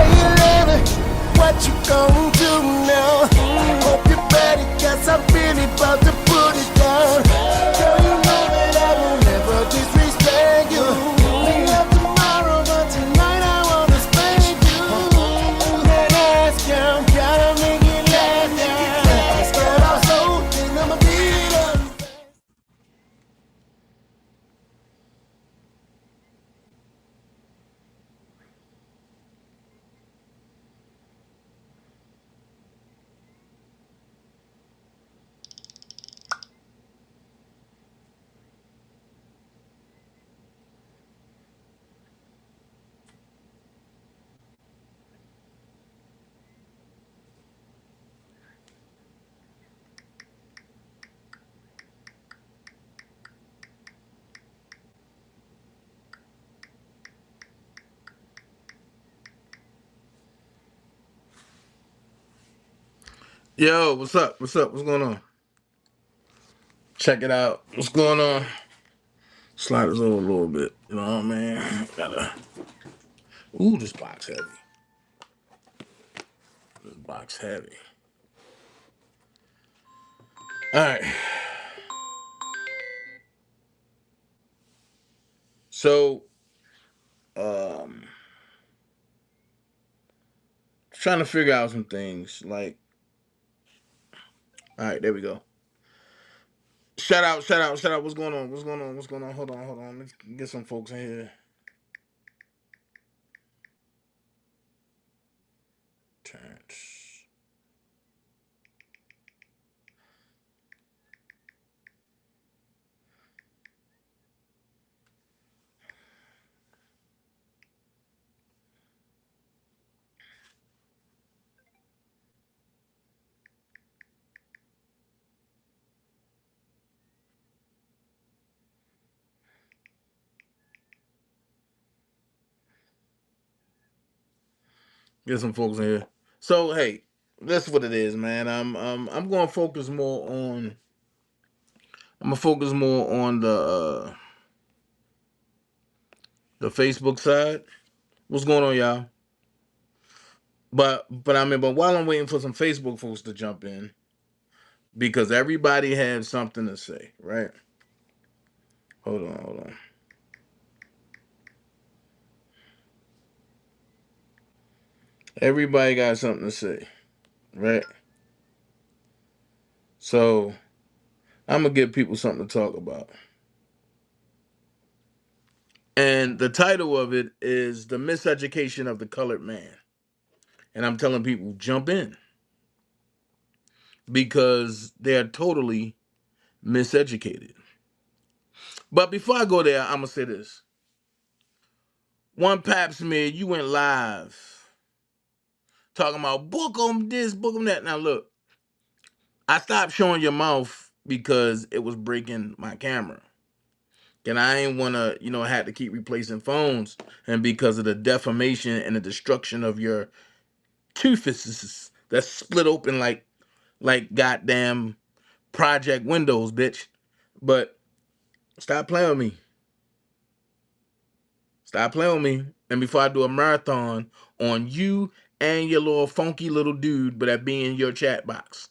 Hey, what you gon' do now? Hope you're ready, cause I'm really about to put it down. Girl, you know that I will never disrespect you. We love tomorrow, but tonight I wanna spank you. That ass down, gotta make it last down. Scared I'm so, then I'ma beat up. Yo, what's up? What's up? What's going on? Check it out. What's going on? Slide this over a little bit. You know what I mean? Gotta. Ooh, this box heavy. This box heavy. All right. So, um, trying to figure out some things. Like, all right, there we go. Shout out, shout out, shout out. What's going on? What's going on? What's going on? Hold on, hold on. Let's get some folks in here. Terrence. Get some folks in here. So, hey, that's what it is, man. I'm going to focus more on. I'm gonna focus more on the Facebook side. What's going on, y'all? But I mean, but while I'm waiting for some Facebook folks to jump in, because everybody has something to say, right? Hold on, hold on. Everybody got something to say, right? So I'm gonna give people something to talk about. And the title of it is The Miseducation of the Colored Man. And I'm telling people, jump in because they're totally miseducated. But before I go there, I'm gonna say this. One Pap Smear, you went live talking about book 'em this, book 'em that. Now look, I stopped showing your mouth because it was breaking my camera. And I ain't wanna, had to keep replacing phones. And because of the defamation and the destruction of your tooths that's split open like goddamn project windows, bitch. But stop playing with me. Stop playing with me. And before I do a marathon on you and your little funky little dude, but that be in your chat box.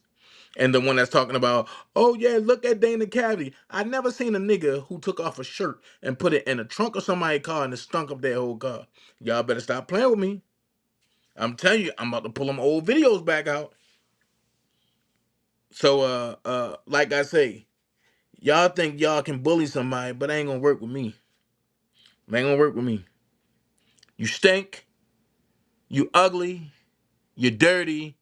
And the one that's talking about, oh yeah, look at Dana Cavity. I never seen a nigga who took off a shirt and put it in the trunk of somebody's car and it stunk up their whole car. Y'all better stop playing with me. I'm telling you, I'm about to pull them old videos back out. So like I say, y'all think y'all can bully somebody, but it ain't gonna work with me. It ain't gonna work with me. You stink, you ugly, you dirty,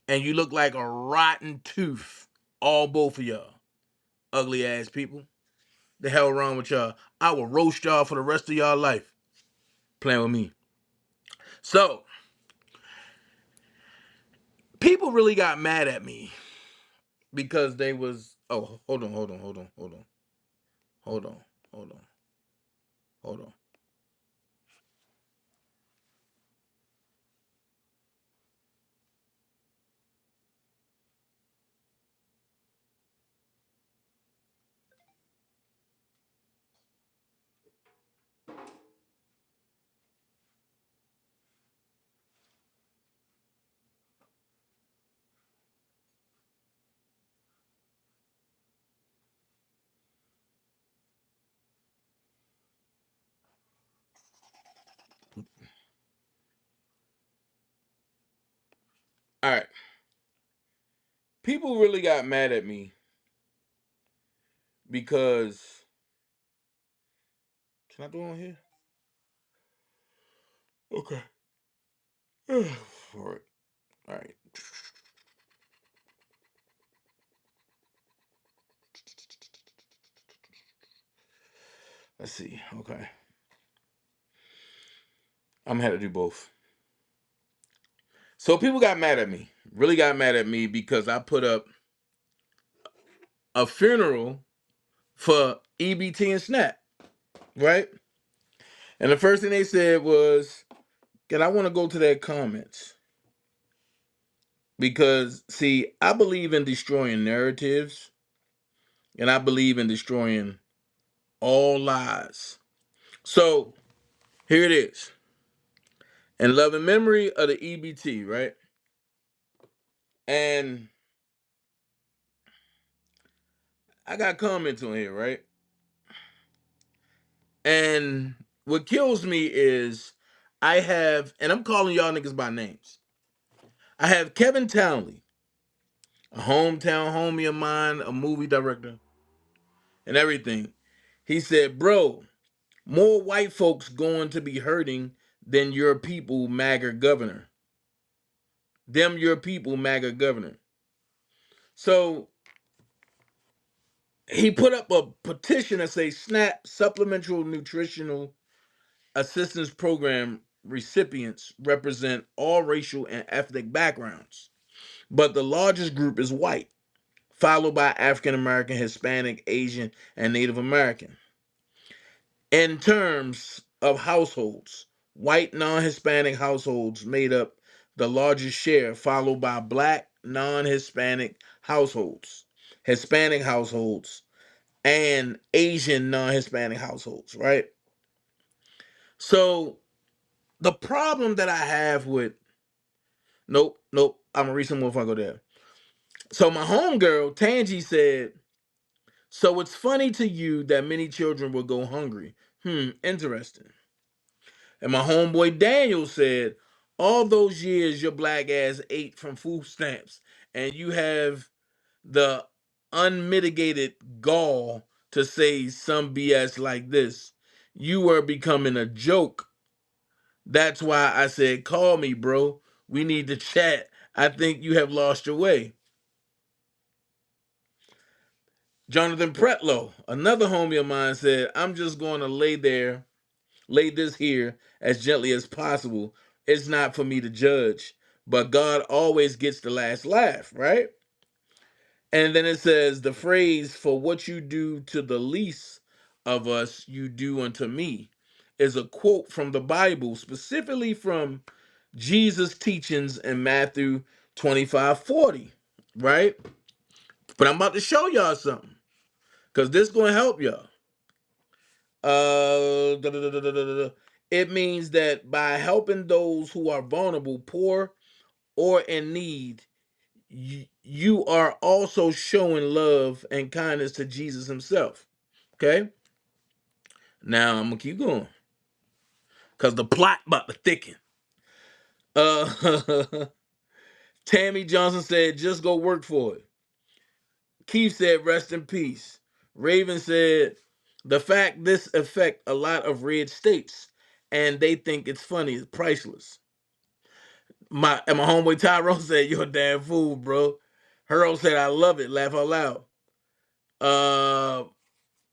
and you look like a rotten tooth. All both of y'all. Ugly ass people. The hell wrong with y'all? I will roast y'all for the rest of y'all life. Playing with me. So, people really got mad at me because they was hold on, hold on, hold on, hold on. Hold on, hold on, hold on. All right. People really got mad at me because can I do it on here? Okay. All right. All right. Let's see. Okay. I'm gonna have to do both. So people got mad at me. Really got mad at me because I put up a funeral for EBT and Snap, right? And the first thing they said was, "God, I want to go to their comments because, see, I believe in destroying narratives, and I believe in destroying all lies." So here it is, in love and memory of the EBT, right? And I got comments on here, right? And what kills me is I have, and I'm calling y'all niggas by names. I have Kevin Townley, a hometown homie of mine, a movie director, and everything. He said, "Bro, more white folks going to be hurting than your people, MAGA governor. Them your people, MAGA governor." So he put up a petition that says SNAP supplemental nutritional assistance program recipients represent all racial and ethnic backgrounds, but the largest group is white, followed by African American, Hispanic, Asian, and Native American. In terms of households, white non-Hispanic households made up the largest share, followed by black non-Hispanic households, Hispanic households, and Asian non-Hispanic households, right? So the problem that I have with nope, I'm gonna read some more if I go there. So my homegirl, Tangi, said, "So it's funny to you that many children will go hungry. Interesting." And my homeboy Daniel said, "All those years your black ass ate from food stamps, and you have the unmitigated gall to say some BS like this. You were becoming a joke. That's why I said, call me, bro. We need to chat. I think you have lost your way." Jonathan Pretlow, another homie of mine, said, "I'm just going to lay this here as gently as possible. It's not for me to judge, but God always gets the last laugh, right?" And then it says, "The phrase, for what you do to the least of us, you do unto me," is a quote from the Bible, specifically from Jesus' teachings in Matthew 25:40, right? But I'm about to show y'all something, because this is going to help y'all. It means that by helping those who are vulnerable, poor, or in need, you are also showing love and kindness to Jesus himself. Okay? Now I'm gonna keep going because the plot about to thicken. Uh Tammy Johnson said, "Just go work for it." Keith said, "Rest in peace." Raven said, "The fact this affect a lot of red states and they think it's funny is priceless." My homeboy Tyrone said, "You're a damn fool, bro." Hurl said, "I love it. Laugh out loud."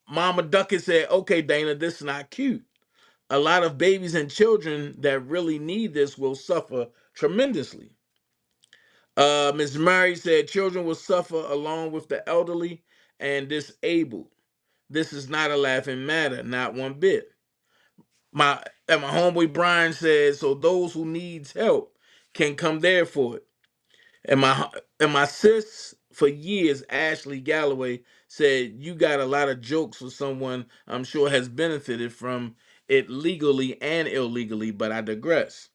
Mama Duckett said, "Okay, Dana, this is not cute. A lot of babies and children that really need this will suffer tremendously." Ms. Murray said, "Children will suffer along with the elderly and disabled. This is not a laughing matter, not one bit." My homeboy Brian said, "So those who needs help can come there for it." And my sis for years, Ashley Galloway, said, "You got a lot of jokes for someone I'm sure has benefited from it legally and illegally, but I digress."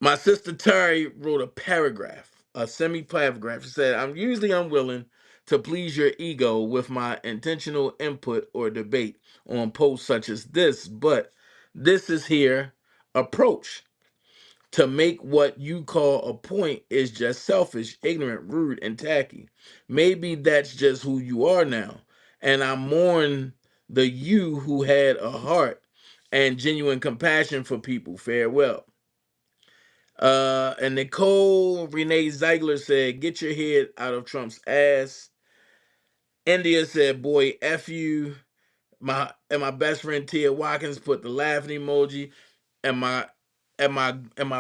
My sister Terry wrote a paragraph, a semi-paragraph. She said, "I'm usually unwilling to please your ego with my intentional input or debate on posts such as this, but this is here approach. to make what you call a point is just selfish, ignorant, rude, and tacky. Maybe that's just who you are now. And I mourn the you who had a heart and genuine compassion for people. Farewell. And Nicole Renee Ziegler said, get your head out of Trump's ass. India said, boy, F you. My best friend Tia Watkins put the laughing emoji, and my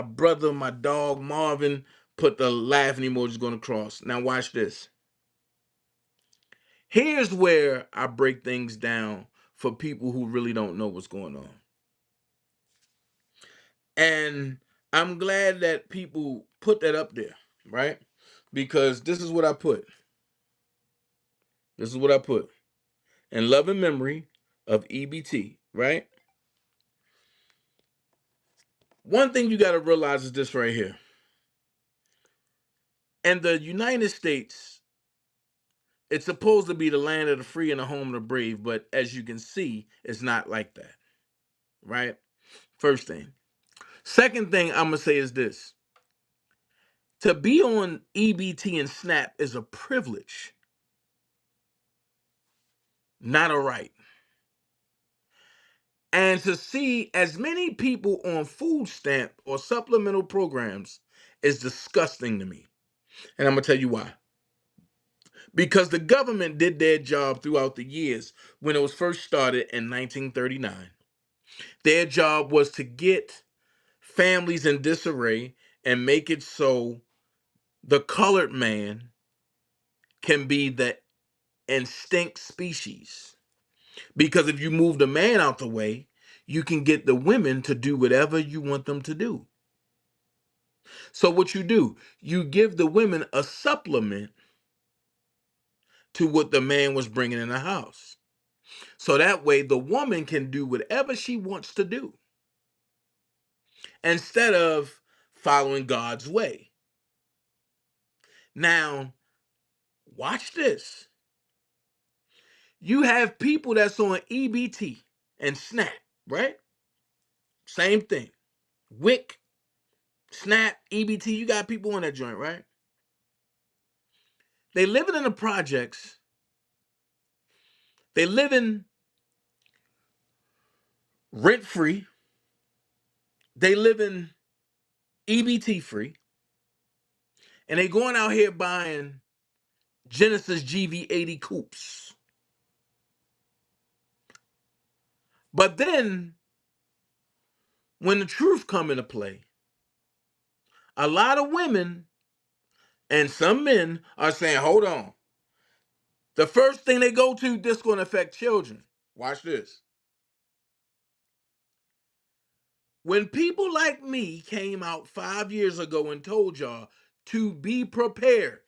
brother, my dog Marvin, put the laughing emojis going across. Now watch this. Here's where I break things down for people who really don't know what's going on. And I'm glad that people put that up there, right? Because this is what I put. This is what I put. In love and memory of EBT, right? One thing you got to realize is this right here. And the United States, it's supposed to be the land of the free and the home of the brave, but as you can see, it's not like that, right? First thing. Second thing I'm going to say is this. To be on EBT and SNAP is a privilege, not a right. And to see as many people on food stamp or supplemental programs is disgusting to me. And I'm going to tell you why. Because the government did their job throughout the years when it was first started in 1939. Their job was to get families in disarray and make it so the colored man can be the extinct species. Because if you move the man out the way, you can get the women to do whatever you want them to do. So what you do, you give the women a supplement to what the man was bringing in the house. So that way the woman can do whatever she wants to do instead of following God's way. Now, watch this. You have people that's on EBT and SNAP, right? Same thing. WIC, SNAP, EBT, you got people on that joint, right? They living in the projects. They living rent free. They living EBT free. And they going out here buying Genesis GV80 coupes. But then when the truth come into play, a lot of women and some men are saying, hold on. The first thing they go to, this going to affect children. Watch this. When people like me came out 5 years ago and told y'all to be prepared,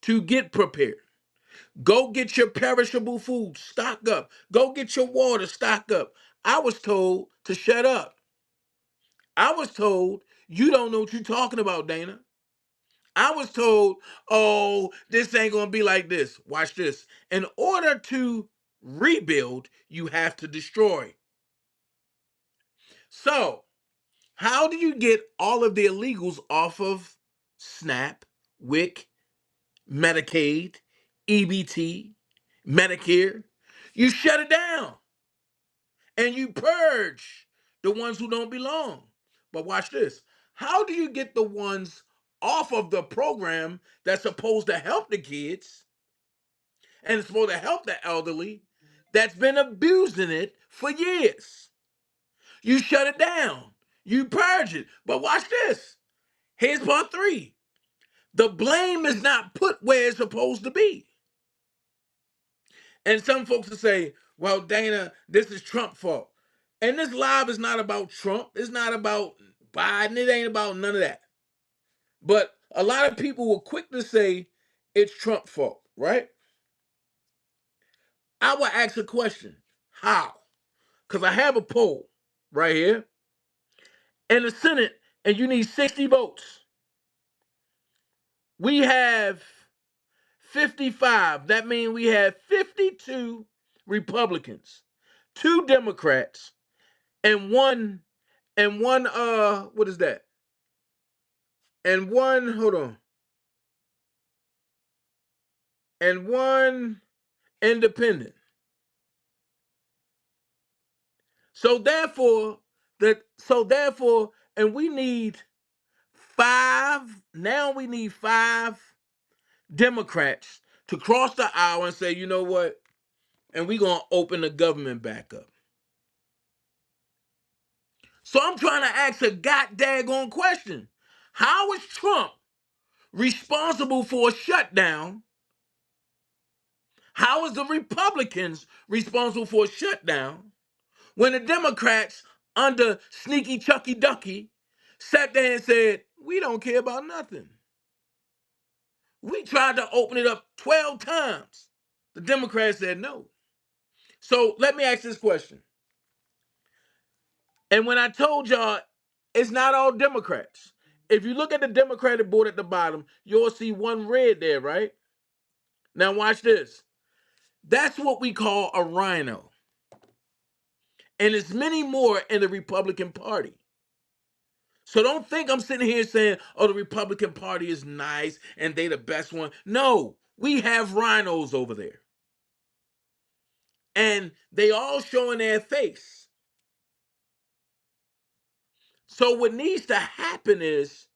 to get prepared, go get your perishable food, stock up, go get your water, stock up, I was told to shut up. I was told, you don't know what you're talking about, Dana. I was told, oh, this ain't going to be like this. Watch this. In order to rebuild, you have to destroy. So, how do you get all of the illegals off of SNAP, WIC, Medicaid, EBT, Medicare? You shut it down and you purge the ones who don't belong. But watch this. How do you get the ones off of the program that's supposed to help the kids and it's supposed to help the elderly that's been abusing it for years? You shut it down. You purge it. But watch this. Here's part 3. The blame is not put where it's supposed to be. And some folks will say, well, Dana, this is Trump's fault. And this live is not about Trump. It's not about Biden. It ain't about none of that. But a lot of people were quick to say it's Trump's fault, right? I will ask a question. How? Because I have a poll right here in the Senate, and you need 60 votes. We have 55. That means we have 52 Republicans, 2 Democrats, and one what is that? and one, hold on, and one independent. So therefore, and we need five. Now we need five Democrats to cross the aisle and say, you know what? And we're gonna open the government back up. So I'm trying to ask a goddamn question. How is Trump responsible for a shutdown? How is the Republicans responsible for a shutdown when the Democrats under Sneaky Chucky Ducky sat there and said, we don't care about nothing? We tried to open it up 12 times. The Democrats said no. So let me ask this question. And when I told y'all, it's not all Democrats. If you look at the Democratic board at the bottom, you'll see one red there, right? Now watch this. That's what we call a rhino. And there's many more in the Republican Party. So don't think I'm sitting here saying, oh, the Republican Party is nice and they the best one. No, we have rhinos over there. And they all showing their face. So what needs to happen is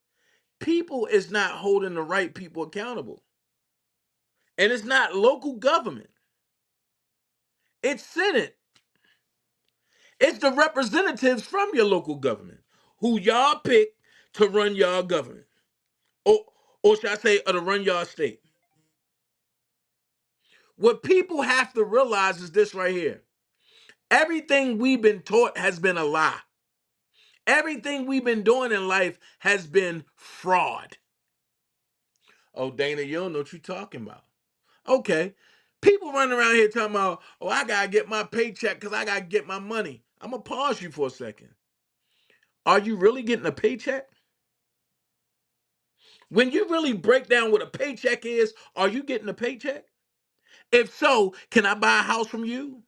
people is not holding the right people accountable. And it's not local government. It's Senate. It's the representatives from your local government who y'all pick to run y'all government. Or, or should I say, or to run y'all state. What people have to realize is this right here. Everything we've been taught has been a lie. Everything we've been doing in life has been fraud. Oh, Dana, you don't know what you're talking about. Okay. People running around here talking about, oh, I got to get my paycheck because I got to get my money. I'm going to pause you for a second. Are you really getting a paycheck? When you really break down what a paycheck is, are you getting a paycheck? If so, can I buy a house from you?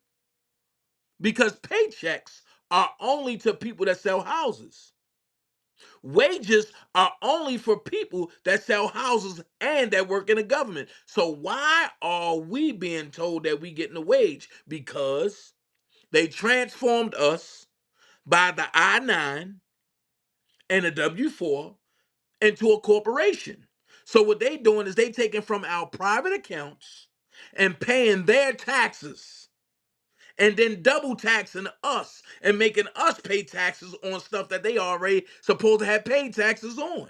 Because paychecks are only to people that sell houses. Wages are only for people that sell houses and that work in the government. So why are we being told that we getting a wage? Because they transformed us by the I-9 and the W-4 into a corporation. So what they doing is they taking from our private accounts and paying their taxes and then double taxing us and making us pay taxes on stuff that they already supposed to have paid taxes on.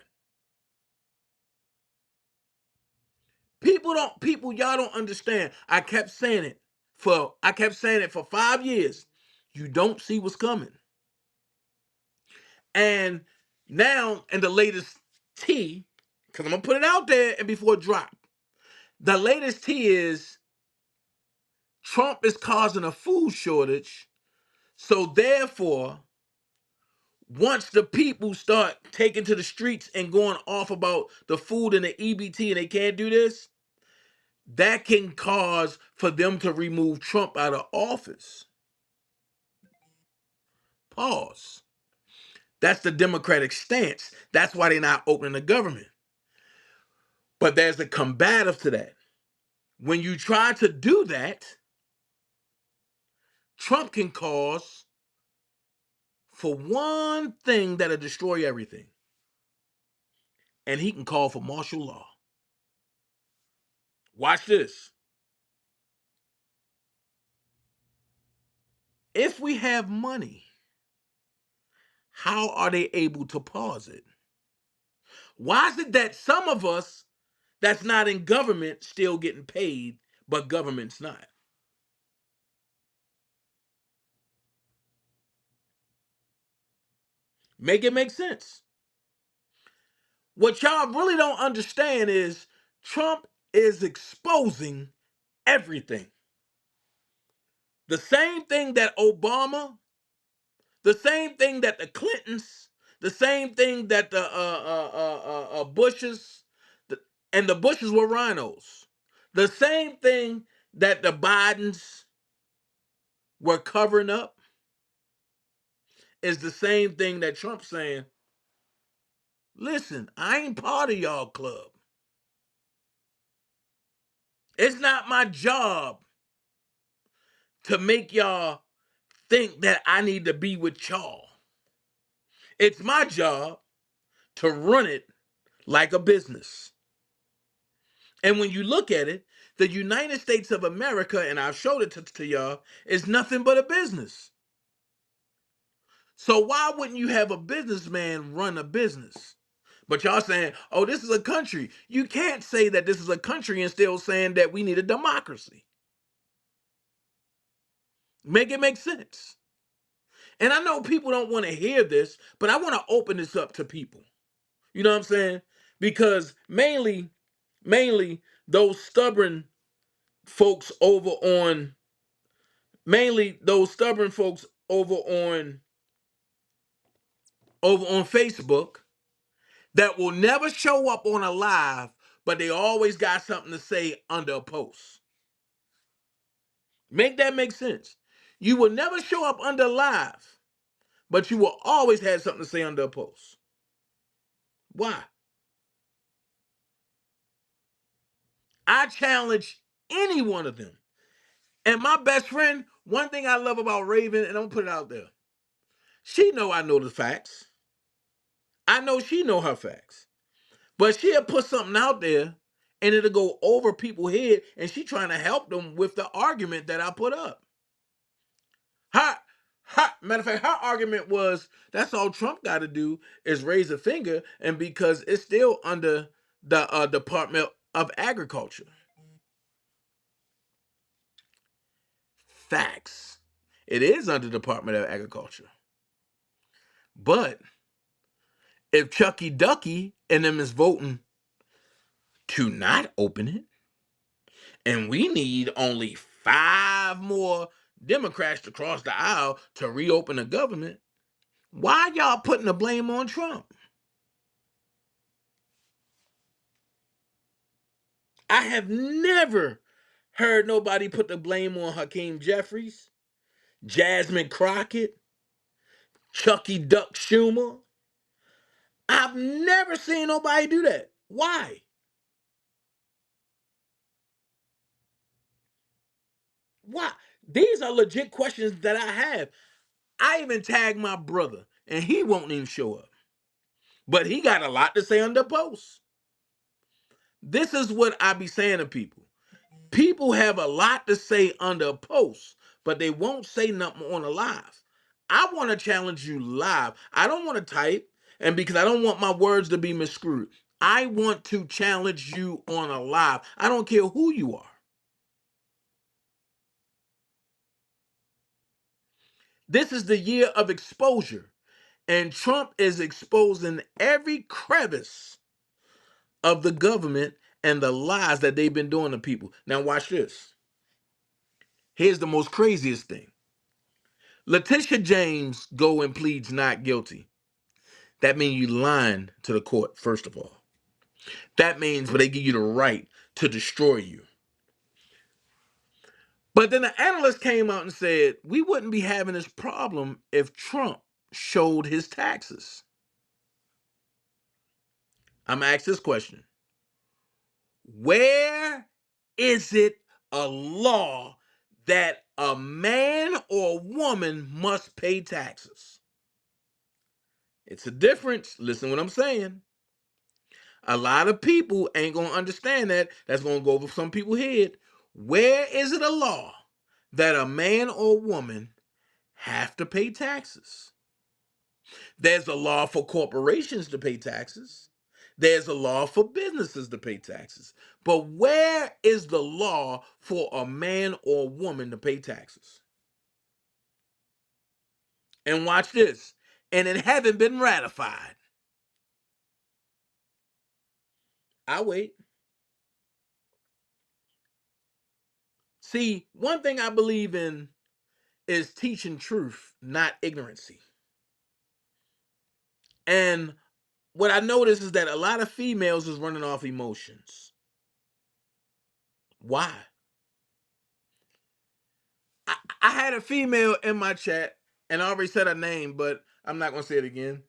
Y'all don't understand. I kept saying it for 5 years. You don't see what's coming. And now in the latest tea, because I'm gonna put it out there and before it drop. The latest tea is Trump is causing a food shortage. So therefore, once the people start taking to the streets and going off about the food and the EBT and they can't do this, that can cause for them to remove Trump out of office. Pause. That's the Democratic stance. That's why they're not opening the government. But there's a combative to that. When you try to do that, Trump can cause for one thing that'll destroy everything. And he can call for martial law. Watch this. If we have money, how are they able to pause it? Why is it that some of us that's not in government still getting paid, but government's not? Make it make sense. What y'all really don't understand is Trump is exposing everything. The same thing that Obama, the same thing that the Clintons, the same thing that the Bushes, and the Bushes were rhinos. The same thing that the Bidens were covering up is the same thing that Trump's saying, Listen, I ain't part of y'all club. It's not my job to make y'all think that I need to be with y'all. It's my job to run it like a business. And when you look at it, the United States of America, and I've showed it to y'all, is nothing but a business. So why wouldn't you have a businessman run a business? But y'all saying, oh, this is a country. You can't say that this is a country and still saying that we need a democracy. Make it make sense. And I know people don't want to hear this, but I want to open this up to people. You know what I'm saying? Because mainly those stubborn folks over on mainly those stubborn folks over on Facebook that will never show up on a live, but they always got something to say under a post. Make that make sense. You will never show up under live, but you will always have something to say under a post. Why? I challenge any one of them. And my best friend, one thing I love about Raven, and I'm gonna put it out there, she know I know the facts. I know she know her facts. But she'll put something out there and it'll go over people's head, and she trying to help them with the argument that I put up. Matter of fact, her argument was that's all Trump got to do is raise a finger, and because it's still under the Department of Agriculture. Facts. It is under the Department of Agriculture. But if Chucky Ducky and them is voting to not open it, and we need only 5 more Democrats to cross the aisle to reopen the government, why y'all putting the blame on Trump? I have never heard nobody put the blame on Hakeem Jeffries, Jasmine Crockett, Chucky Duck Schumer. I've never seen nobody do that. Why? Why? These are legit questions that I have. I even tagged my brother, and he won't even show up. But he got a lot to say on the post. This is what I be saying to people. People have a lot to say under a post, but they won't say nothing on a live. I want to challenge you live. I don't want to type, and because I don't want my words to be misconstrued. I want to challenge you on a live. I don't care who you are. This is the year of exposure, and Trump is exposing every crevice of the government and the lies that they've been doing to people. Now watch this. Here's the most craziest thing. Letitia James go and pleads not guilty. That means you lying to the court, first of all. That means they give you the right to destroy you. But then the analyst came out and said, we wouldn't be having this problem if Trump showed his taxes. I'm gonna ask this question. Where is it a law that a man or woman must pay taxes? It's a difference. Listen what I'm saying. A lot of people ain't gonna understand that. That's gonna go over some people's head. Where is it a law that a man or woman have to pay taxes? There's a law for corporations to pay taxes. There's a law for businesses to pay taxes. But where is the law for a man or woman to pay taxes? And watch this. And it haven't been ratified. I wait. See, one thing I believe in is teaching truth, not ignorancy. And what I notice is that a lot of females is running off emotions. Why? I had a female in my chat, and I already said her name, but I'm not gonna say it again.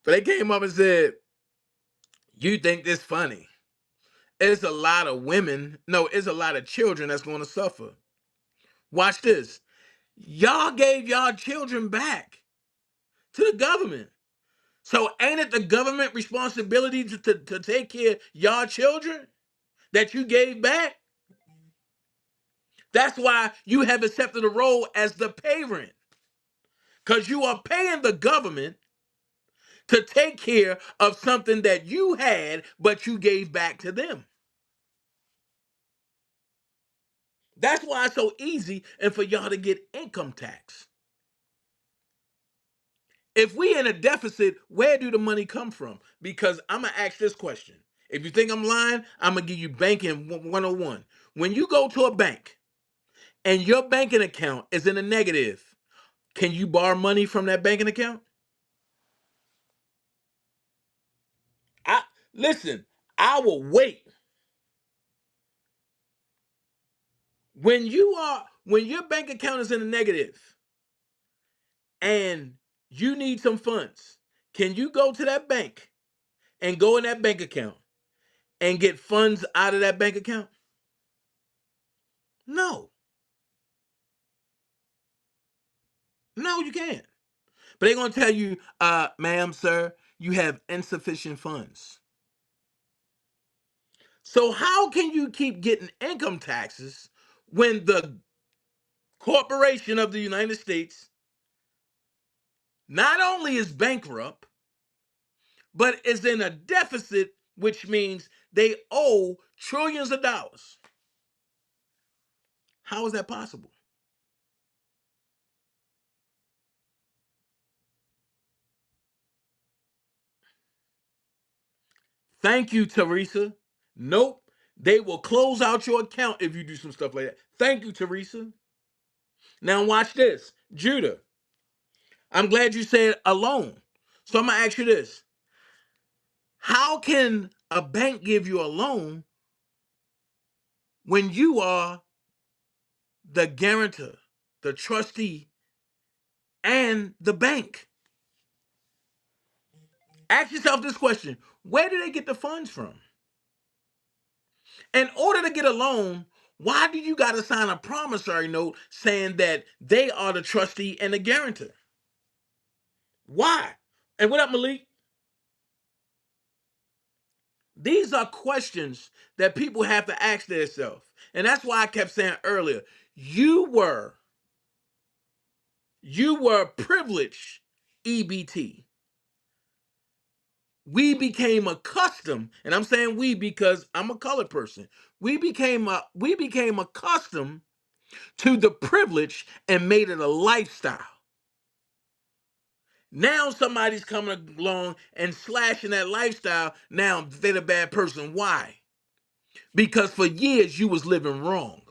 But they came up and said, "You think this funny? It's a lot of women. No, it's a lot of children that's going to suffer. Watch this. Y'all gave y'all children back to the government. So ain't it the government responsibility to take care of y'all children that you gave back? That's why you have accepted a role as the parent. Because you are paying the government to take care of something that you had, but you gave back to them. That's why it's so easy and for y'all to get income tax. If we in a deficit, where do the money come from? Because I'm gonna ask this question. If you think I'm lying, I'm gonna give you banking 101. When you go to a bank and your banking account is in a negative, can you borrow money from that banking account? I listen, I will wait. When your bank account is in a negative and you need some funds, can you go to that bank and go in that bank account and get funds out of that bank account? No. No, you can't. But they're gonna tell you, ma'am, sir, you have insufficient funds. So how can you keep getting income taxes when the corporation of the United States not only is bankrupt, but is in a deficit, which means they owe trillions of dollars? How is that possible? Thank you, Teresa. Nope. They will close out your account if you do some stuff like that. Thank you, Teresa. Now watch this. Judah, I'm glad you said alone. So I'm gonna ask you this. How can a bank give you a loan when you are the guarantor, the trustee, and the bank? Ask yourself this question. Where do they get the funds from? In order to get a loan, why do you got to sign a promissory note saying that they are the trustee and the guarantor? Why? And what up, Malik? These are questions that people have to ask themselves. And that's why I kept saying earlier, you were privileged EBT. We became accustomed, and I'm saying we because I'm a colored person. We became accustomed to the privilege and made it a lifestyle. Now somebody's coming along and slashing that lifestyle. Now they're the bad person. Why? Because for years you was living wrong.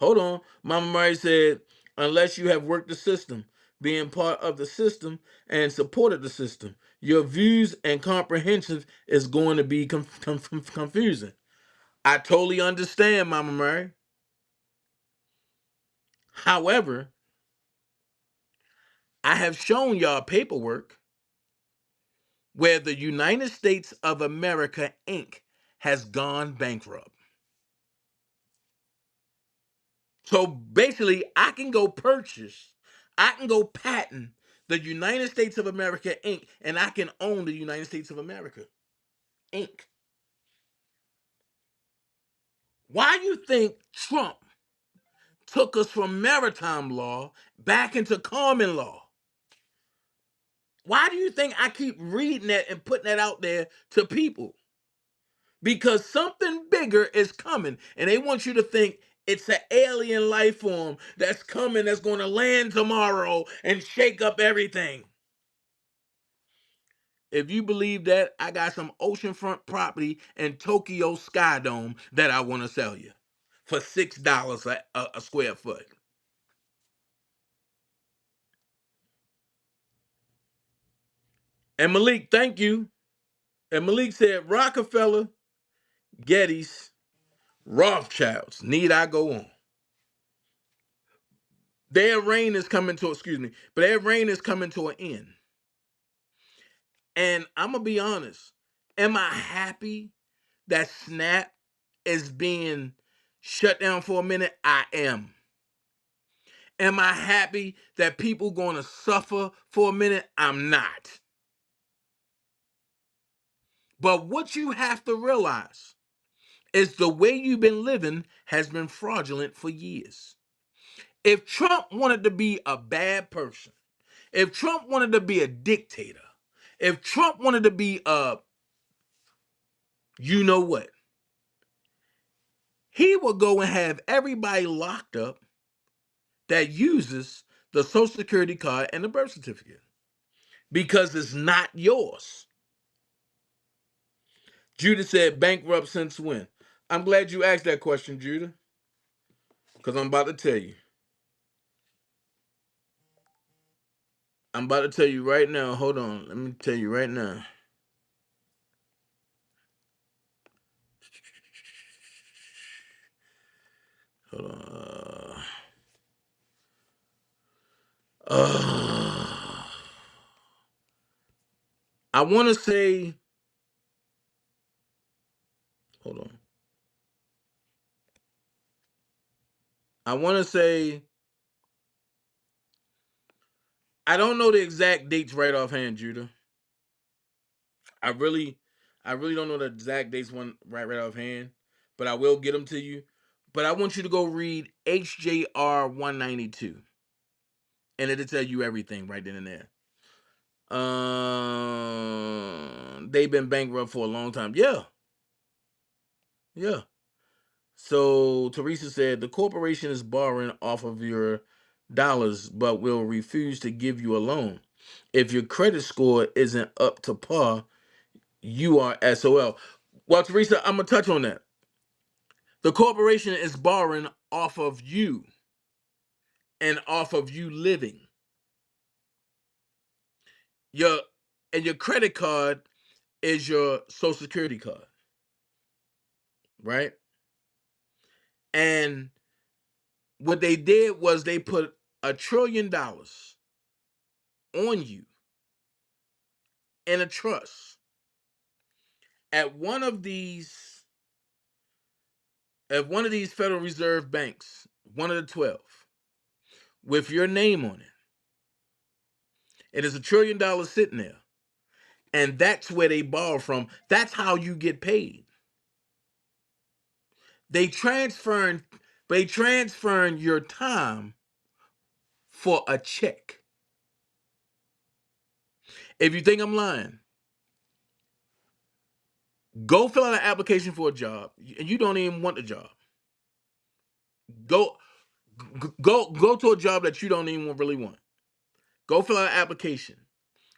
Hold on. Mama Mary said, unless you have worked the system, being part of the system and supported the system, your views and comprehension is going to be confusing. I totally understand, Mama Mary. However, I have shown y'all paperwork where the United States of America Inc. has gone bankrupt. So basically, I can go patent the United States of America Inc. and I can own the United States of America Inc. Why you think Trump took us from maritime law back into common law? Why do you think I keep reading that and putting that out there to people? Because something bigger is coming, and they want you to think it's an alien life form that's coming, that's going to land tomorrow and shake up everything. If you believe that, I got some oceanfront property in Tokyo Sky Dome that I want to sell you for $6 a square foot. And Malik, thank you. And Malik said Rockefeller, Gettys, Rothschilds. Need I go on? Their reign is coming to, excuse me, but their reign is coming to an end. And I'm gonna be honest. Am I happy that Snap is being shut down for a minute? I am. Am I happy that people gonna suffer for a minute? I'm not. But what you have to realize is the way you've been living has been fraudulent for years. If Trump wanted to be a bad person, if Trump wanted to be a dictator, if Trump wanted to be a you know what, he would go and have everybody locked up that uses the Social Security card and the birth certificate because it's not yours. Judah said, bankrupt since when? I'm glad you asked that question, Judah, because I'm about to tell you. I'm about to tell you right now. Hold on. Let me tell you right now. Hold on. I want to say, hold on. I want to say, I don't know the exact dates right offhand, Judah. I really, I really don't know the exact dates right offhand, but I will get them to you. But I want you to go read HJR 192, and it'll tell you everything right then and there. They've been bankrupt for a long time. Yeah, yeah. So Teresa said the corporation is borrowing off of your dollars, but will refuse to give you a loan. If your credit score isn't up to par, you are SOL. Well, Teresa, I'm gonna touch on that. The corporation is borrowing off of you and off of you living. Your and your credit card is your social security card, right? And what they did was they put $1 trillion on you in a trust at one of these Federal Reserve banks, one of the 12, with your name on it. It is $1 trillion sitting there. And that's where they borrow from. That's how you get paid. They transferring your time for a check. If you think I'm lying, go fill out an application for a job, and you don't even want the job. Go go to a job that you don't even really want. Go fill out an application,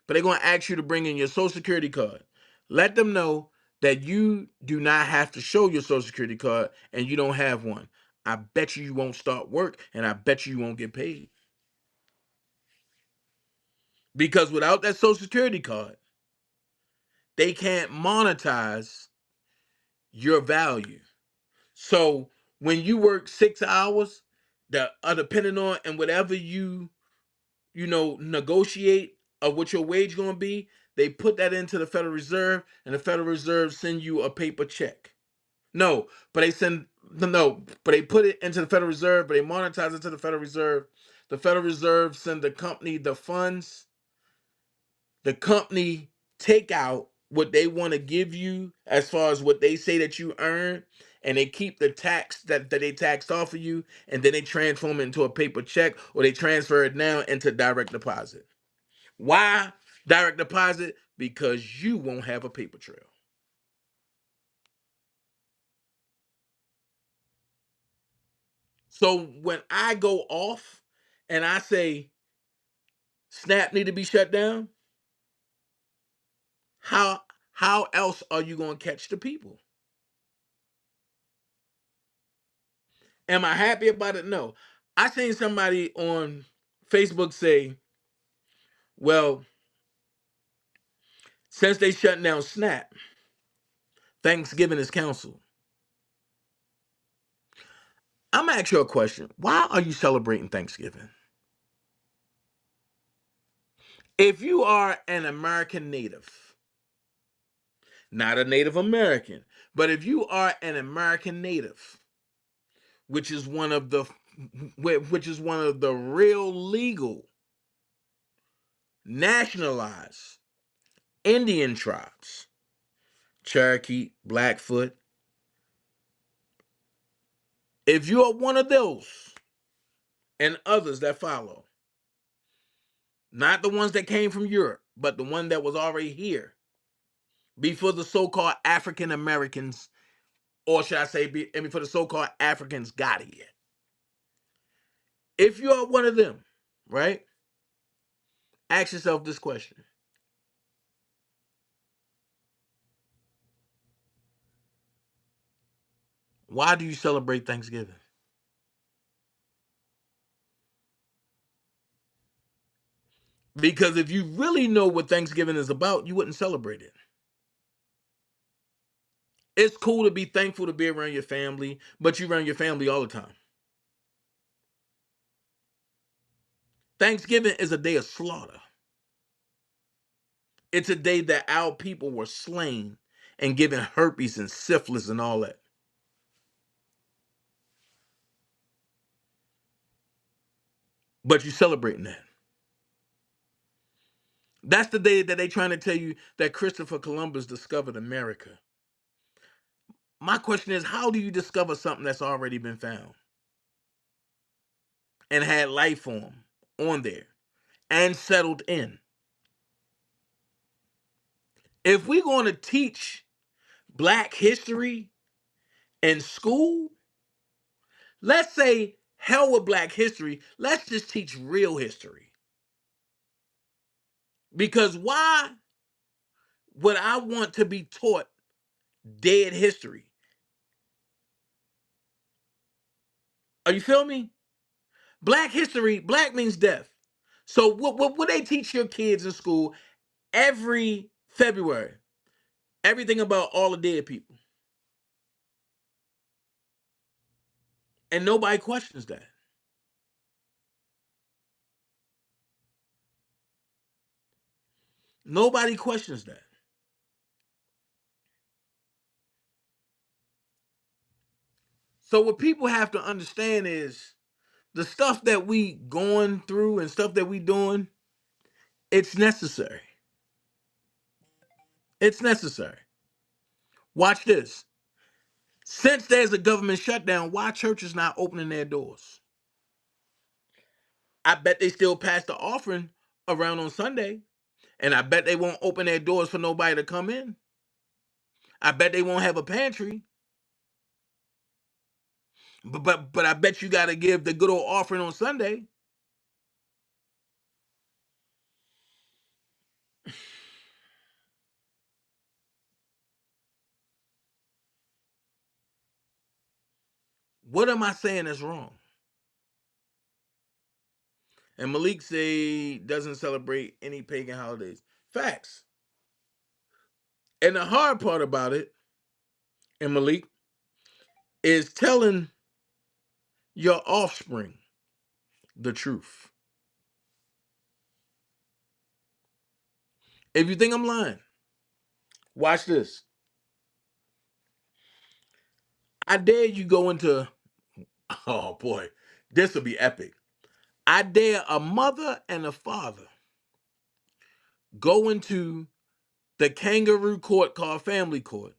but they're gonna ask you to bring in your social security card. Let them know that you do not have to show your social security card and you don't have one. I bet you won't start work, and I bet you won't get paid. Because without that social security card, they can't monetize your value. So when you work 6 hours, that are depending on and whatever you negotiate of what your wage gonna be, they put that into the Federal Reserve, and the Federal Reserve send you a paper check. No, but they send no, but they put it into the Federal Reserve, but they monetize it to the Federal Reserve. The Federal Reserve send the company the funds. The company take out what they want to give you as far as what they say that you earn, and they keep the tax that they taxed off of you, and then they transform it into a paper check, or they transfer it now into direct deposit. Why direct deposit? Because you won't have a paper trail. So when I go off and I say Snap need to be shut down, how how else are you going to catch the people? Am I happy about it? No. I seen somebody on Facebook say, well, since they shut down Snap, Thanksgiving is canceled. I'm gonna ask you a question. Why are you celebrating Thanksgiving? If you are an American native, not a Native American, but if you are an American native, which is one of the real legal nationalized Indian tribes, Cherokee, Blackfoot. If you are one of those and others that follow, not the ones that came from Europe, but the one that was already here before the so-called African Americans, or should I say, before the so-called Africans got here. If you are one of them, right? Ask yourself this question. Why do you celebrate Thanksgiving? Because if you really know what Thanksgiving is about, you wouldn't celebrate it. It's cool to be thankful to be around your family, but you're around your family all the time. Thanksgiving is a day of slaughter. It's a day that our people were slain and given herpes and syphilis and all that. But you celebrating that. That's the day that they trying to tell you that Christopher Columbus discovered America. My question is, how do you discover something that's already been found and had life form on there and settled in? If we're going to teach Black history in school, let's say hell with Black history. Let's just teach real history. Because why would I want to be taught dead history? Are you feel me? Black history, Black means death. So what they teach your kids in school every February? Everything about all the dead people. And nobody questions that. Nobody questions that. So what people have to understand is the stuff that we going through and stuff that we doing, it's necessary. It's necessary. Watch this. Since there's a government shutdown, why churches not opening their doors? I bet they still pass the offering around on Sunday, and I bet they won't open their doors for nobody to come in. I bet they won't have a pantry, but I bet you got to give the good old offering on Sunday. What am I saying is wrong? And Malik say doesn't celebrate any pagan holidays. Facts. And the hard part about it, and Malik, is telling your offspring the truth. If you think I'm lying, watch this. I dare you go into, oh boy, this will be epic. I dare a mother and a father go into the kangaroo court called family court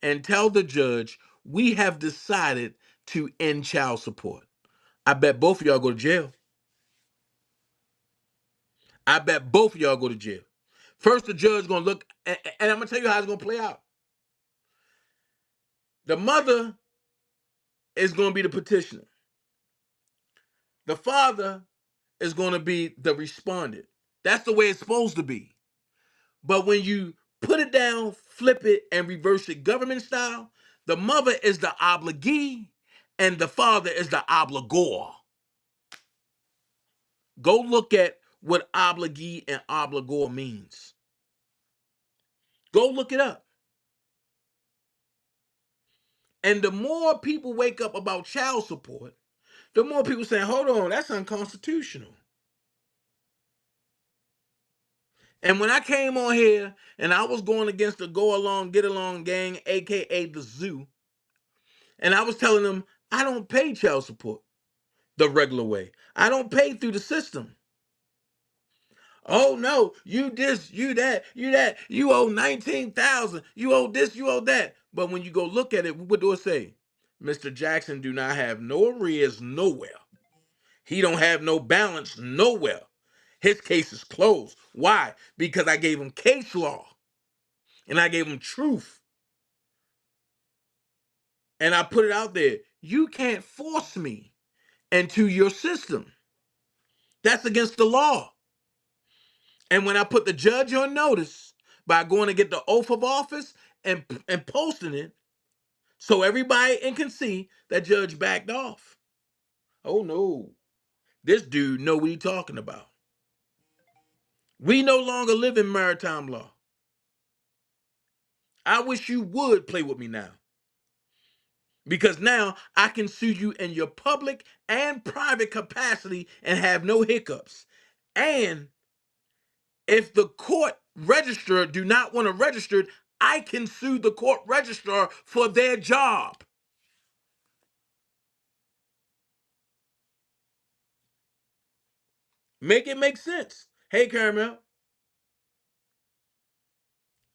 and tell the judge, we have decided to end child support. I bet both of y'all go to jail. I bet both of y'all go to jail. First, the judge gonna look, and I'm gonna tell you how it's gonna play out. The mother is gonna be the petitioner. The father is gonna be the respondent. That's the way it's supposed to be. But when you put it down, flip it, and reverse it government style, the mother is the obligee and the father is the obligor. Go look at what obligee and obligor means. Go look it up. And the more people wake up about child support, the more people say, hold on, that's unconstitutional. And when I came on here and I was going against the Go Along, Get Along gang, aka the Zoo, and I was telling them I don't pay child support the regular way. I don't pay through the system. Oh no, you this, you that, you owe 19,000, you owe this, you owe that. But when you go look at it, what do it say? Mr. Jackson do not have no arrears nowhere. He don't have no balance nowhere. His case is closed. Why? Because I gave him case law and I gave him truth. And I put it out there. You can't force me into your system. That's against the law. And when I put the judge on notice by going to get the oath of office and posting it so everybody can see that judge backed off. Oh no. This dude know what he talking about. We no longer live in maritime law. I wish you would play with me now. Because now I can sue you in your public and private capacity and have no hiccups. And if the court registrar do not want to register it, I can sue the court registrar for their job. Make it make sense. Hey, Caramel,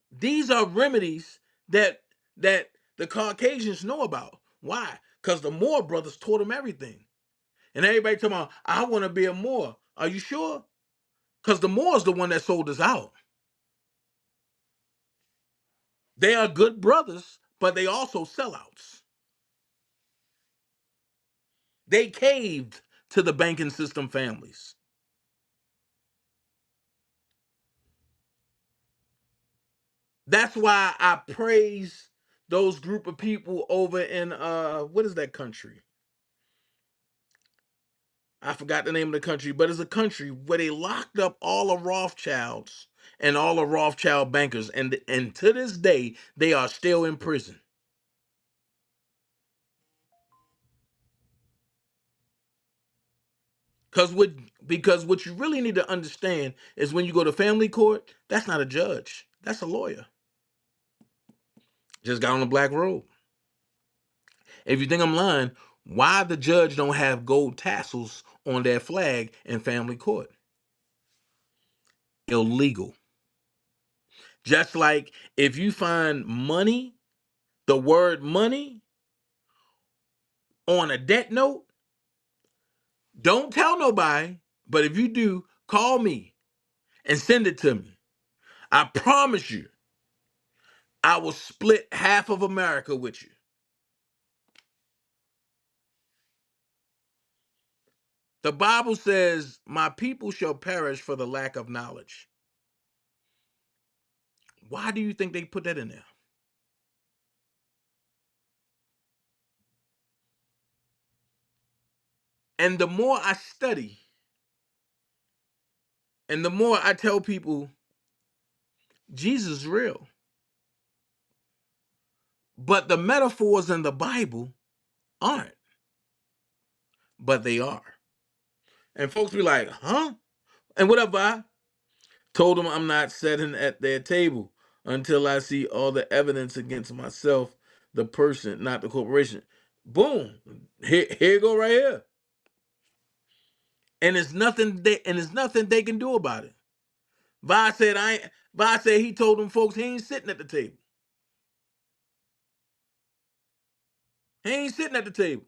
these are remedies that the Caucasians know about. Why? Because the Moore brothers taught them everything. And everybody talking about, I want to be a Moore. Are you sure? Because the Moore's the one that sold us out. They are good brothers, but they also sellouts. They caved to the banking system families. That's why I praise those group of people over in what is that country? I forgot the name of the country, but it's a country where they locked up all the Rothschilds and all the Rothschild bankers, and to this day they are still in prison. Because what you really need to understand is when you go to family court, that's not a judge, that's a lawyer. Just got on the black robe. If you think I'm lying, why the judge don't have gold tassels on their flag in family court? Illegal. Just like if you find money, the word money on a debt note, don't tell nobody, but if you do, call me and send it to me. I promise you, I will split half of America with you. The Bible says, my people shall perish for the lack of knowledge. Why do you think they put that in there? And the more I study, and the more I tell people, Jesus is real. But the metaphors in the Bible aren't, but they are. And folks be like, huh? And whatever I told them, I'm not sitting at their table until I see all the evidence against myself, the person, not the corporation. Boom. Here you go right here. And it's nothing they can do about it. Vi said he told them folks he ain't sitting at the table. He ain't sitting at the table.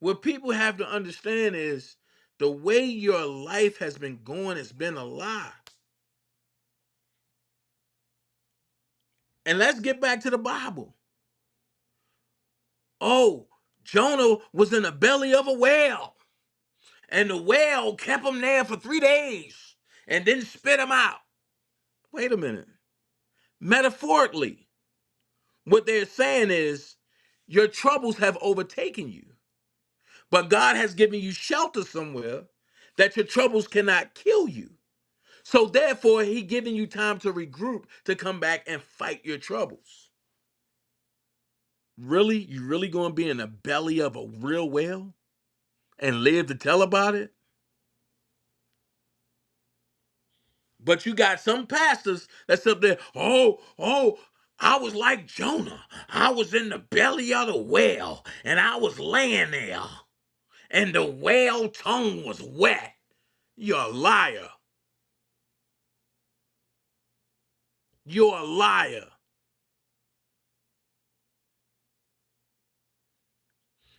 What people have to understand is the way your life has been going has been a lie. And let's get back to the Bible. Oh, Jonah was in the belly of a whale, and the whale kept him there for 3 days and then spit him out. Wait a minute. Metaphorically, what they're saying is your troubles have overtaken you, but God has given you shelter somewhere that your troubles cannot kill you. So therefore, he giving you time to regroup to come back and fight your troubles. Really? You really gonna be in the belly of a real whale and live to tell about it? But you got some pastors that's up there, oh, I was like Jonah. I was in the belly of the whale, and I was laying there, and the whale tongue was wet. You're a liar. You're a liar.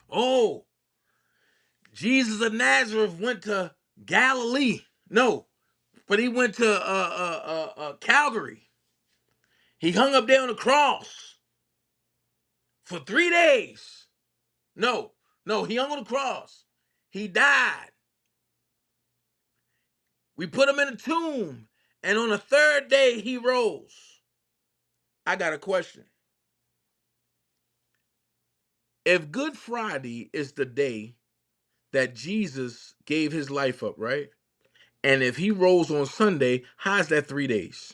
Oh, Jesus of Nazareth went to Galilee. No, but he went to Calgary. He hung up there on the cross for 3 days. No, no, he hung on the cross. He died. We put him in a tomb, and on the third day he rose. I got a question. If Good Friday is the day that Jesus gave his life up, right? And if he rose on Sunday, how's that 3 days?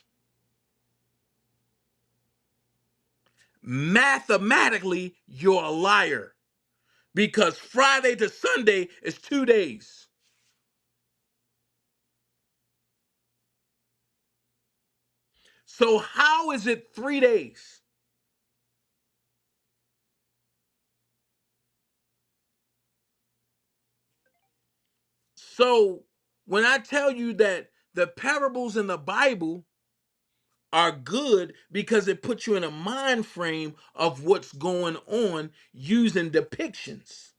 Mathematically, you're a liar because Friday to Sunday is 2 days. So, how is it 3 days? So, when I tell you that the parables in the Bible are good because it puts you in a mind frame of what's going on using depictions,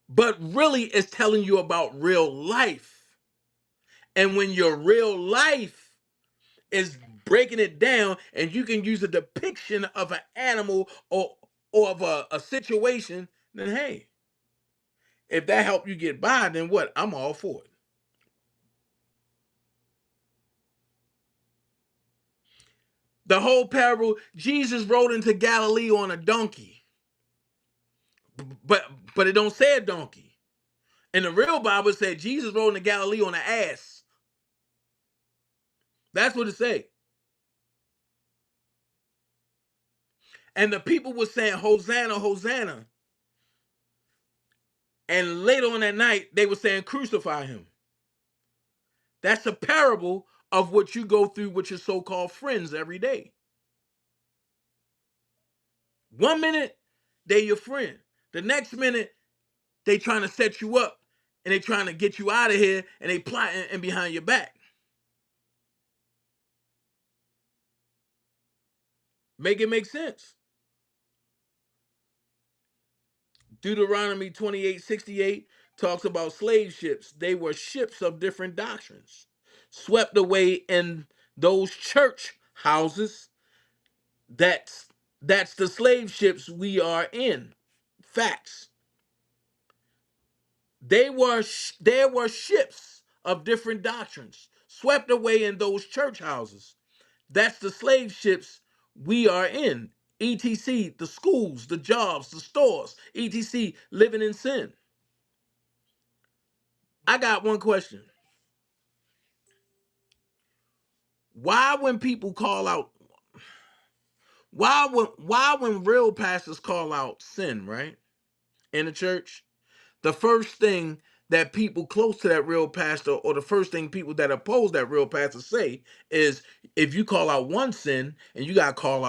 but really it's telling you about real life. And when your real life is breaking it down and you can use a depiction of an animal or of a situation, then hey, if that helped you get by, then what? I'm all for it. The whole parable, Jesus rode into Galilee on a donkey. But it don't say a donkey. In the real Bible, it said Jesus rode into Galilee on an ass. That's what it said. And the people were saying, Hosanna, Hosanna. And later on that night, they were saying, crucify him. That's a parable of what you go through with your so-called friends every day. 1 minute, they your friend. The next minute, they trying to set you up and they trying to get you out of here and they plotting and behind your back. Make it make sense. Deuteronomy 28:68 talks about slave ships. They were ships of different doctrines, swept away in those church houses. That's that's the slave ships we are in. Facts. There were ships of different doctrines swept away in those church houses. That's the slave ships we are in. ETC, the schools, the jobs, the stores, ETC, living in sin. I got one question. Why when people call out why when real pastors call out sin, right? In the church, the first thing that people close to that real pastor or the first thing people that oppose that real pastor say is if you call out one sin and you gotta call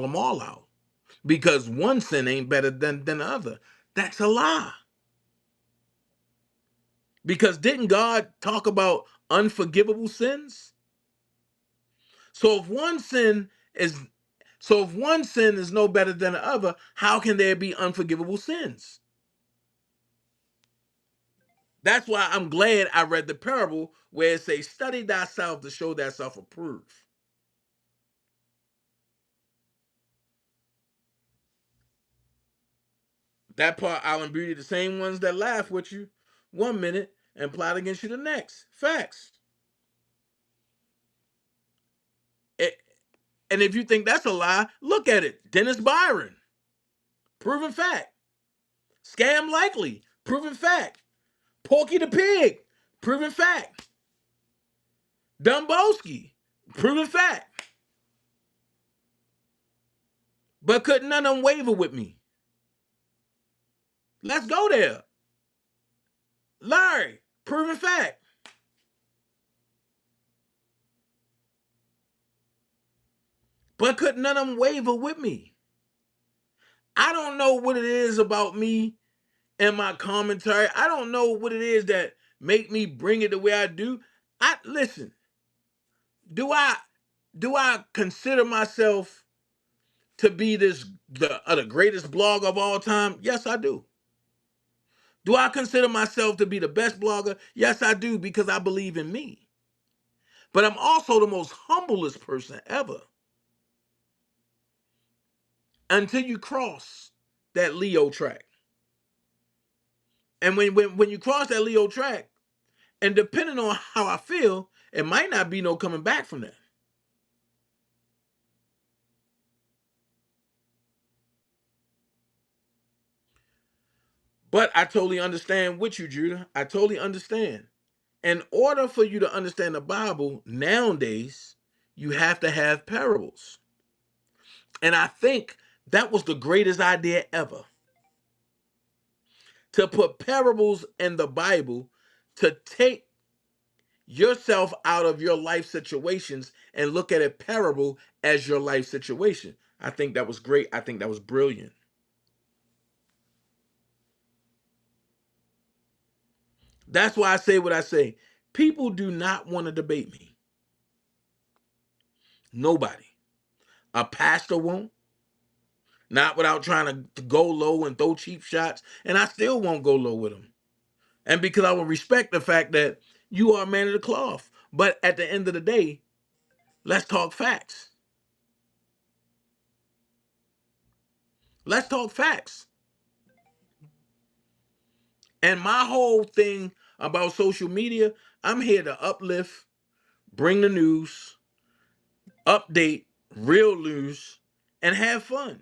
them all out because one sin ain't better than the other. That's a lie. Because didn't God talk about unforgivable sins? So if one sin is so if one sin is no better than the other, how can there be unforgivable sins? That's why I'm glad I read the parable where it says, study thyself to show thyself approved. That part, Island Beauty, the same ones that laugh with you 1 minute and plot against you the next. Facts. It, and if you think that's a lie, look at it. Dennis Byron, proven fact. Scam Likely, proven fact. Porky the Pig, proven fact. Dumbowski, proven fact. But couldn't none of them waver with me. Let's go there. Larry, proven fact. But could none of them waver with me? I don't know what it is about me and my commentary. I don't know what it is that make me bring it the way I do. I listen, do I consider myself to be the greatest blogger of all time? Yes, I do. Do I consider myself to be the best blogger? Yes, I do, because I believe in me. But I'm also the most humblest person ever until you cross that Leo track. And when you cross that Leo track, and depending on how I feel, it might not be no coming back from that. But I totally understand with you, Judah. I totally understand. In order for you to understand the Bible nowadays, you have to have parables. And I think that was the greatest idea ever, to put parables in the Bible to take yourself out of your life situations and look at a parable as your life situation. I think that was great. I think that was brilliant. That's why I say what I say. People do not want to debate me. Nobody. A pastor won't. Not without trying to go low and throw cheap shots. And I still won't go low with them. And because I will respect the fact that you are a man of the cloth. But at the end of the day, let's talk facts. Let's talk facts. And my whole thing about social media, I'm here to uplift, bring the news, update, real news, and have fun.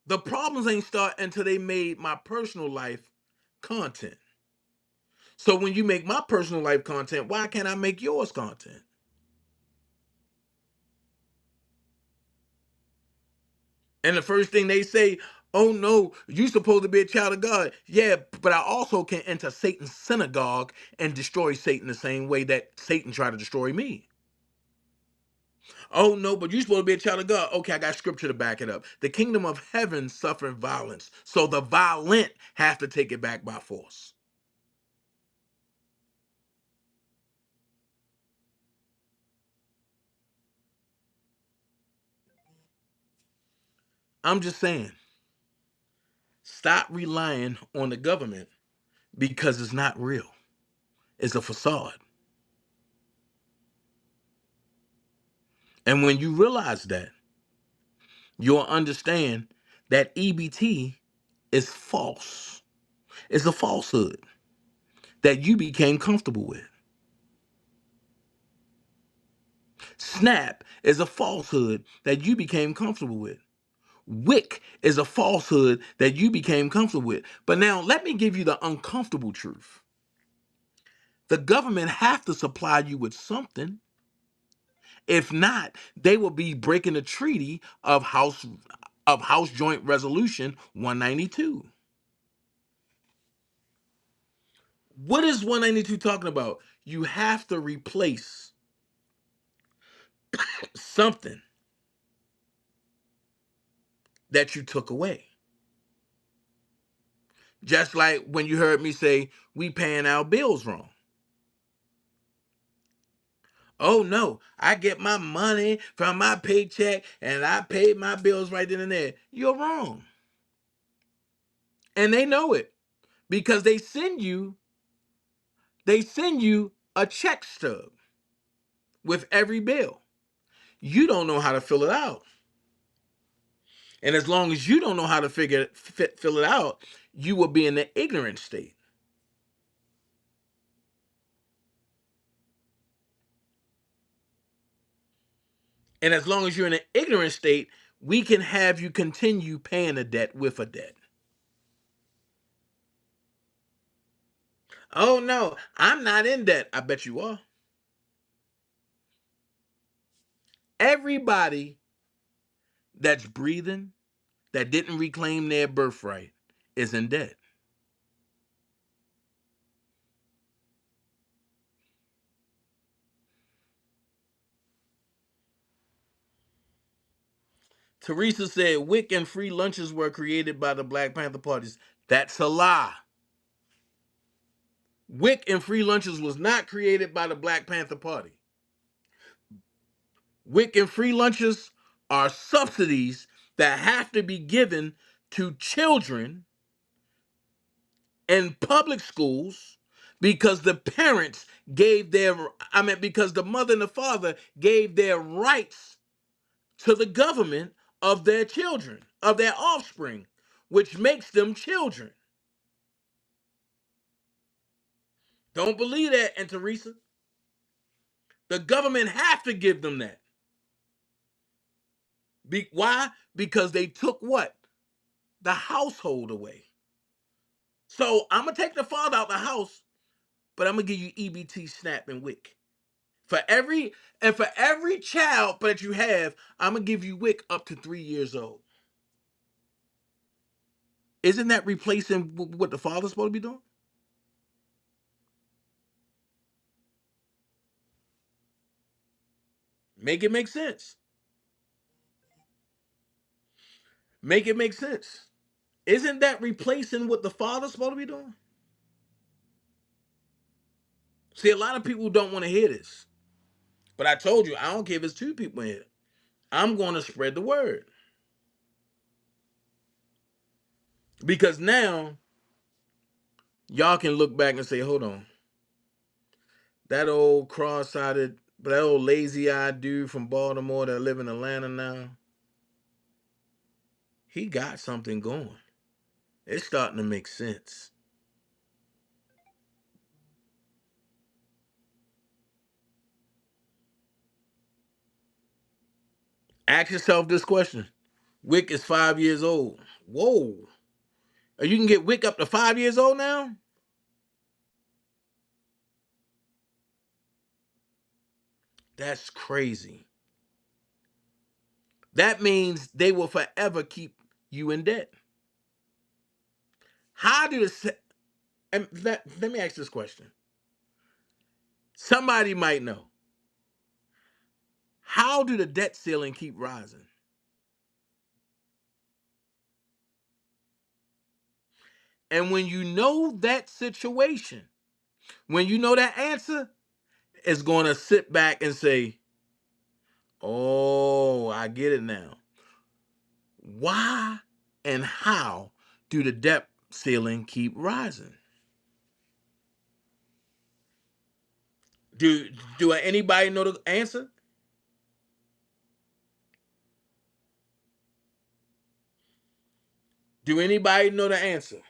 The problems ain't start until they made my personal life content. So when you make my personal life content, why can't I make yours content? And the first thing they say, oh no, you supposed to be a child of God. Yeah, but I also can enter Satan's synagogue and destroy Satan the same way that Satan tried to destroy me. Oh no, but you're supposed to be a child of God. Okay, I got scripture to back it up. The kingdom of heaven suffering violence. So the violent have to take it back by force. I'm just saying, stop relying on the government because it's not real. It's a facade. And when you realize that, you'll understand that EBT is false. It's a falsehood that you became comfortable with. SNAP is a falsehood that you became comfortable with. WIC is a falsehood that you became comfortable with. But now let me give you the uncomfortable truth. The government have to supply you with something. If not, they will be breaking the treaty of House Joint Resolution 192. What is 192 talking about? You have to replace something that you took away. Just like when you heard me say we paying our bills wrong. Oh no, I get my money from my paycheck and I paid my bills right then and there. You're wrong. And they know it because they send you a check stub with every bill. You don't know how to fill it out. And as long as you don't know how to fill it out, you will be in the ignorant state. And as long as you're in an ignorant state, we can have you continue paying a debt with a debt. Oh no, I'm not in debt. I bet you are. Everybody that's breathing that didn't reclaim their birthright is in debt. Teresa said WIC and free lunches were created by the Black Panther parties. That's a lie. WIC and free lunches was not created by the Black Panther Party. WIC and free lunches are subsidies that have to be given to children in public schools because the parents gave their, because the mother and the father gave their rights to the government of their children, of their offspring, which makes them children. Don't believe that, and Teresa. The government have to give them that. Why? Because they took what? The household away. So I'm gonna take the father out the house, but I'm gonna give you EBT, SNAP, and WIC. For every child that you have, I'm gonna give you WIC up to 3 years old. Isn't that replacing what the father's supposed to be doing? Make it make sense. Make it make sense. Isn't that replacing what the father's supposed to be doing? See, a lot of people don't want to hear this. But I told you, I don't care if it's two people in here. I'm going to spread the word. Because now, y'all can look back and say, hold on. That old cross-sided, that old lazy-eyed dude from Baltimore that live in Atlanta now, he got something going. It's starting to make sense. Ask yourself this question. WIC is 5 years old. Whoa. You can get WIC up to 5 years old now? That's crazy. That means they will forever keep you in debt. How do the and let me ask this question. Somebody might know. How do the debt ceiling keep rising? And when you know that situation, when you know that answer, it's going to sit back and say, oh, I get it now. Why and how do the debt ceiling keep rising? Do anybody know the answer? Do anybody know the answer?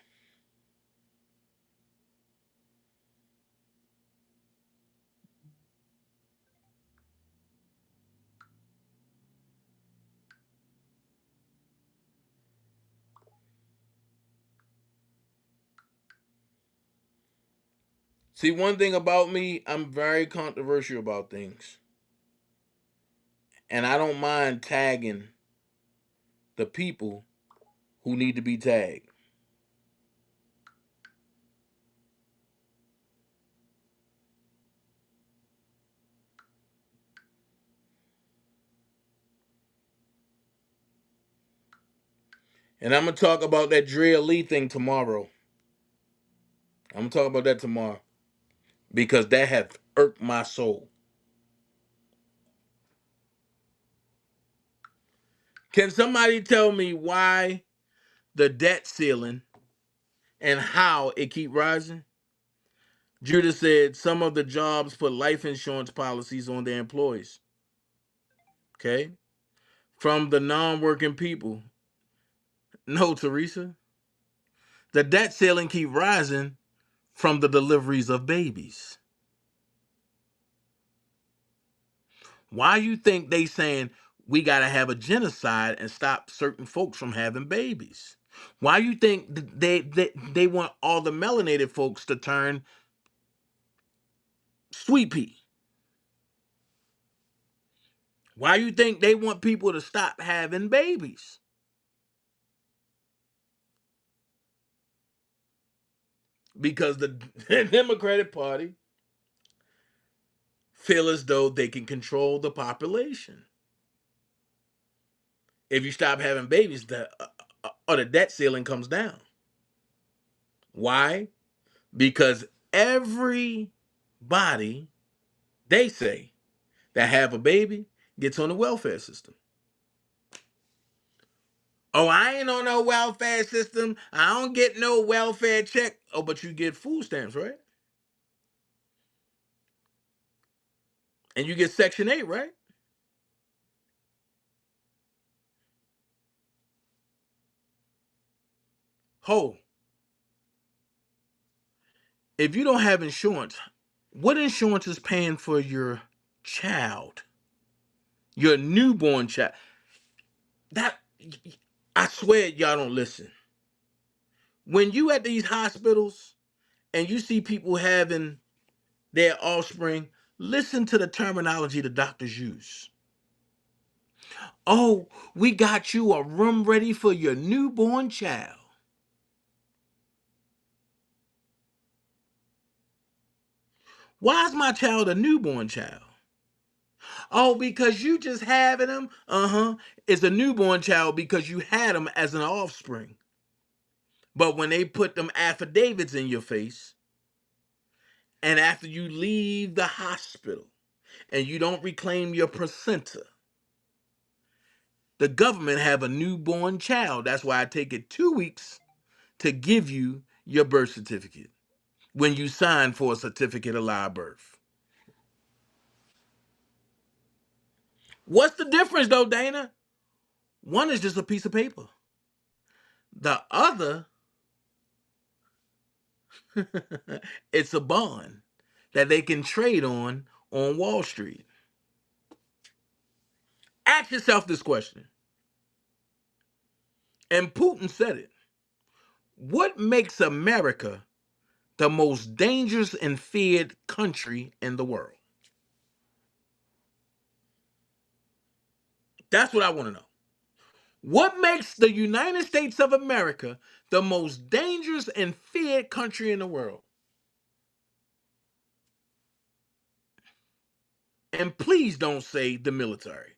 See, one thing about me, I'm very controversial about things. And I don't mind tagging the people who need to be tagged. And I'm going to talk about that Drea Lee thing tomorrow. I'm going to talk about that tomorrow because that hath irked my soul. Can somebody tell me why the debt ceiling and how it keep rising? Judah said some of the jobs put life insurance policies on their employees. Okay? From the non-working people. No, Teresa. The debt ceiling keep rising from the deliveries of babies. Why you think they saying we got to have a genocide and stop certain folks from having babies? Why you think they want all the melanated folks to turn sweet pea? Why you think they want people to stop having babies? Because the Democratic Party feel as though they can control the population. If you stop having babies, the debt ceiling comes down. Why? Because everybody, they say, that have a baby gets on the welfare system. Oh, I ain't on no welfare system. I don't get no welfare check. Oh, but you get food stamps, right? And you get Section 8, right? Ho, if you don't have insurance, what insurance is paying for your child, your newborn child? That, I swear y'all don't listen. When you at these hospitals and you see people having their offspring, listen to the terminology the doctors use. Oh, we got you a room ready for your newborn child. Why is my child a newborn child? Oh, because you just having them? Uh-huh. It's a newborn child because you had them as an offspring. But when they put them affidavits in your face, and after you leave the hospital and you don't reclaim your placenta, the government have a newborn child. That's why I take it 2 weeks to give you your birth certificate when you sign for a certificate of live birth. What's the difference though, Dana? One is just a piece of paper. The other, it's a bond that they can trade on Wall Street. Ask yourself this question. And Putin said it. What makes America the most dangerous and feared country in the world? That's what I want to know. What makes the United States of America the most dangerous and feared country in the world? And please don't say the military.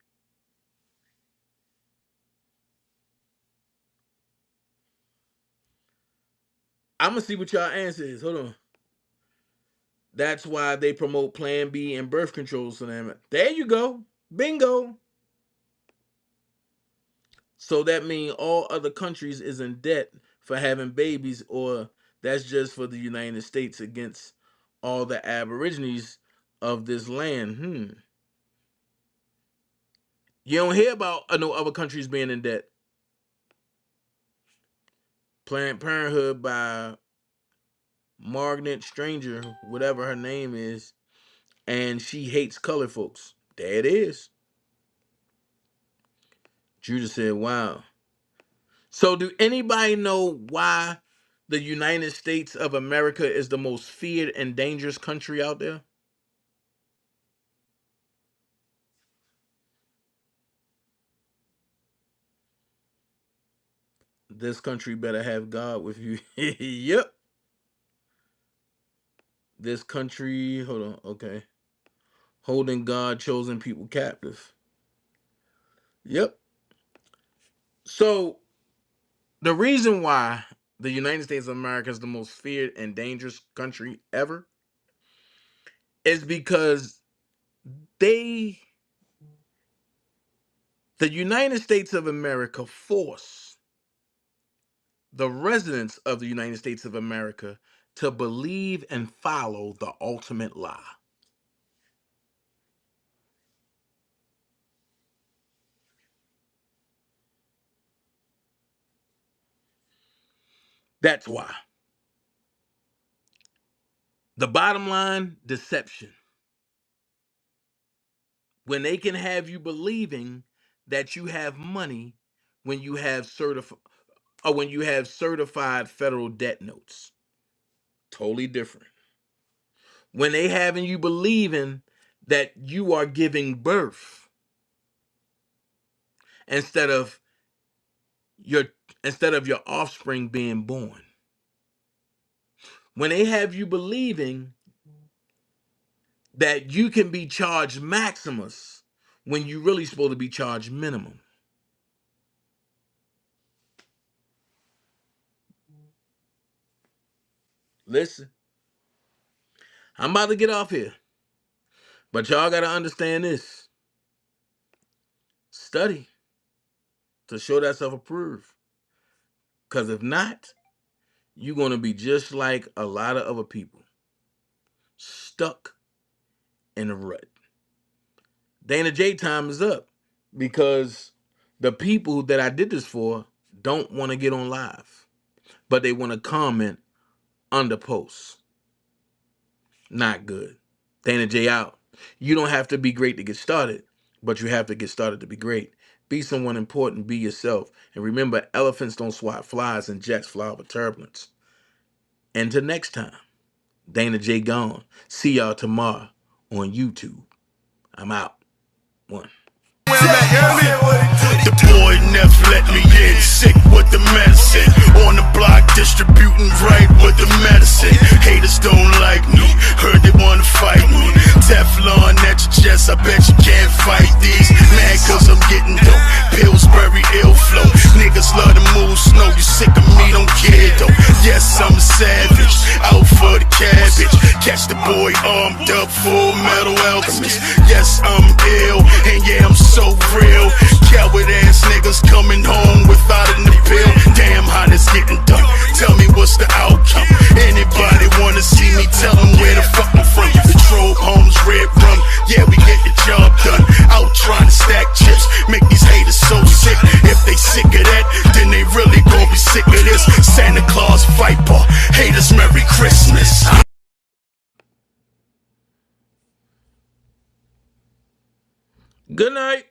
I'm gonna see what y'all answer is. Hold on. That's why they promote Plan B and birth control. So there you go. Bingo. So that means all other countries is in debt for having babies, or that's just for the United States against all the aborigines of this land. You don't hear about no other countries being in debt. Planned Parenthood by Margaret Stranger, whatever her name is, and she hates colored folks. There it is. Judah said, wow. So do anybody know why the United States of America is the most feared and dangerous country out there? This country better have God with you. Yep. This country, hold on, okay. Holding God chosen people captive. Yep. So the reason why the United States of America is the most feared and dangerous country ever is because they, the United States of America, force the residents of the United States of America to believe and follow the ultimate lie. That's why. The bottom line, deception. When they can have you believing that you have money when you have certified federal debt notes. Totally different. When they having you believing that you are giving birth instead of your your offspring being born. When they have you believing that you can be charged maximus when you really supposed to be charged minimum. Listen, I'm about to get off here, but y'all got to understand this. Study to show that self approved. Because if not, you're going to be just like a lot of other people, stuck in a rut. Dana J time is up because the people that I did this for don't want to get on live, but they want to comment under posts. Not good. Dana J out. You don't have to be great to get started, but you have to get started to be great. Be someone important, be yourself. And remember, elephants don't swat flies and jets fly over turbulence. Until next time, Dana J gone. See y'all tomorrow on YouTube. I'm out. One. The boy never let me in, sick with the medicine. On the block distributing right with the medicine. Haters don't like me, heard they wanna fight me. Teflon at your chest, I bet you can't fight these. Mad cause I'm getting dope, Pillsbury ill flow. Niggas love to move snow, you sick of me, don't care though. Yes, I'm a savage, out for the cabbage. Catch the boy armed up, full metal alchemist. Yes, I'm ill, and yeah, I'm so real. Coward ass niggas coming home without an appeal. Damn, how this getting done? Tell me what's the outcome? Anybody wanna see me? Tell them where the fuck I'm from. Patrol homes, red rum. Yeah, we get the job done. Out trying to stack chips, make these haters so sick. If they sick of that, then they really gon' be sick of this. Santa Claus Viper, haters Merry Christmas. Good night.